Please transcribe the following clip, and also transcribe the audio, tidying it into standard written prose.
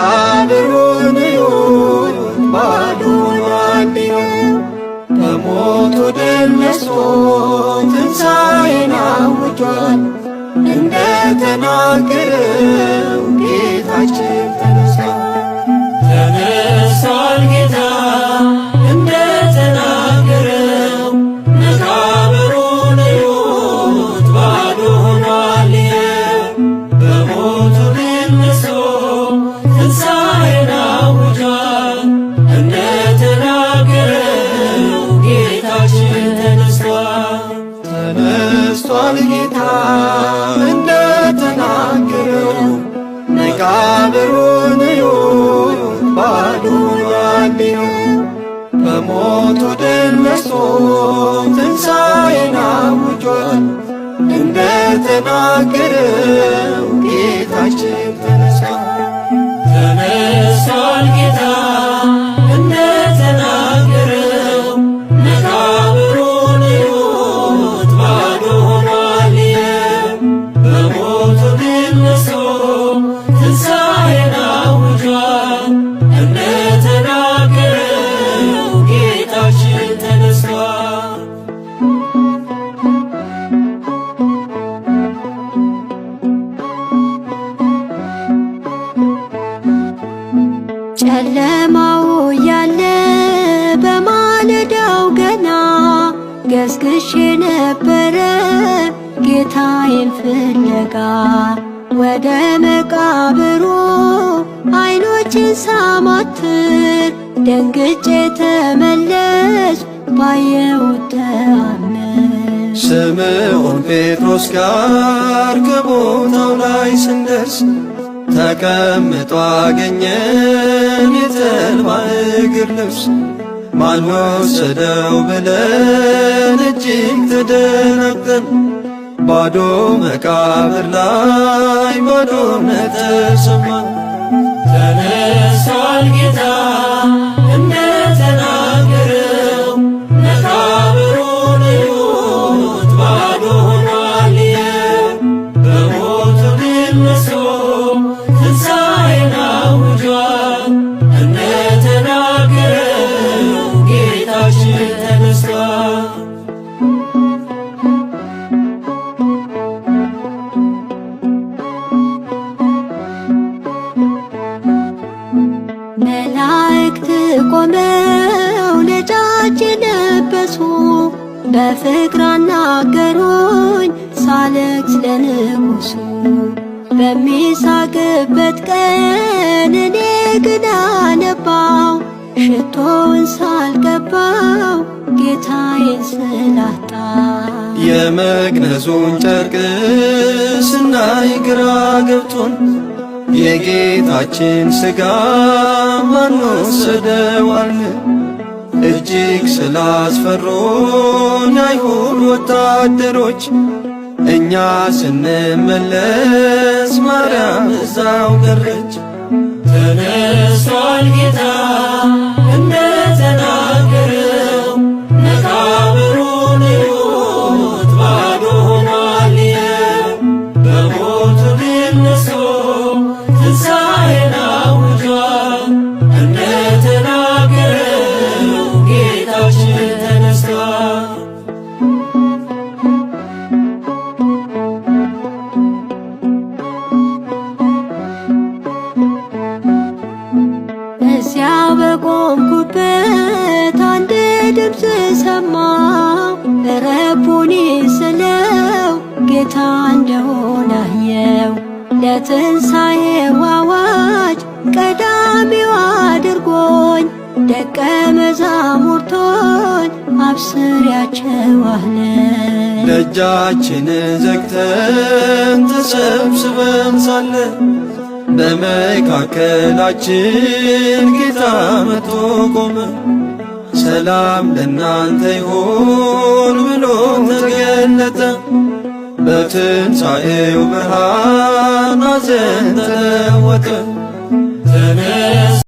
መቃብሩን እዩት ባዶ ሆኗል በሞቱ ድል ነስቶ ትንሣኤን አውጇል። እንደተናገረው ጌታችን ተነሥቷል ጌታ እንደተናገረው መቃብሩን እዩት ባዶ ሆኗል በሞቱ ድል ነስቶ ትንሣኤን አውጇል። እንደተናገረው ጌታችን ተነሥቷል ጌታ እንደተናገረው መቃብሩን እዩት ባዶ ሆኗል በሞቱ ድል ነስቶ ትንሣኤን አውጇል። እንደተናገረው ጌታችን ተነሥቷል ጌታ እንደተናገረው መቃብሩን እዩት ባዶ ሆኗል በሞቱ ድል ነስቶ ትንሣኤን አውጇል። እንደተናገረው ጌታችን ተነሥቷል። ጨለማው ያለ በማለዳው ገና ገስግሼ ነበረ ጌታዬን ፍለጋ ወደ መቃብሩ አይኖችን ሳማትር ደንግጬ ተመለስ ባየሁት ተአምር። ስምዖን ጴጥሮስ ጋር ከቦታው ላይ ስንደርስ ተቀምጦ አገኘን የተልባ እግር ልብስ። ማን ወሰደው ብለን እጅግ ተደነቀን። ባዶ መቃብር ላይ ባዶነት ተሰማን። ተነሥቷል ጌታ እንደተናገረው መቃብሩን እዩት ባዶ ሆኗል በሞቱ ድል ነስቶ ትንሣኤን አውጇል። እንደተናገረው ጌታችን ተነሥቷል። መላእክት ቆመው ነጫጭ ለበሱ በፍቅር አናገሩኝ ሳለቅስ ለንጉሡ። በሚሳቅበት ቀን እኔ ግን አነባው ሽቶውን ሳልቀባው ጌታዬን ስላጣው። የመግነዙን ጨርቅ ስናይ ግራ ገብቶን የጌታችን ሥጋ ማን ወሰደው አልን። እጅግ ስላስፈሩን አይሁድ ወታደሮች እኛ ስንመለስ ማርያም እዛው ቀረች። ተነሥቷል ጌታ እንደተናገረው መቃብሩን እዩት ባዶ ሆኗል በሞቱ ድል ነስቶ ትንሣኤን አውጇል። እንደተናገረው ጌታችን ተነሥቷል። እዚያው በቆምኩበት አንድ ድምፅ ሰማሁ ረቡኒ ስለው ጌታ እንደሆነ አየው። ለትንሣኤው አዋጅ ቀዳሚው አድርጎኝ ደቀ መዛሙርቶን አብስሪያቸው አለ። ደጃችንን ዘግተን ተሰብስበን ሳለ በመካከላችን ጌታ መጥቶ ቆመ። ሰላም ለእናንተ ይሁን ብሎ ተገለጠ። በትንሣኤው ብርሃን ሐዘን ተለወጠ።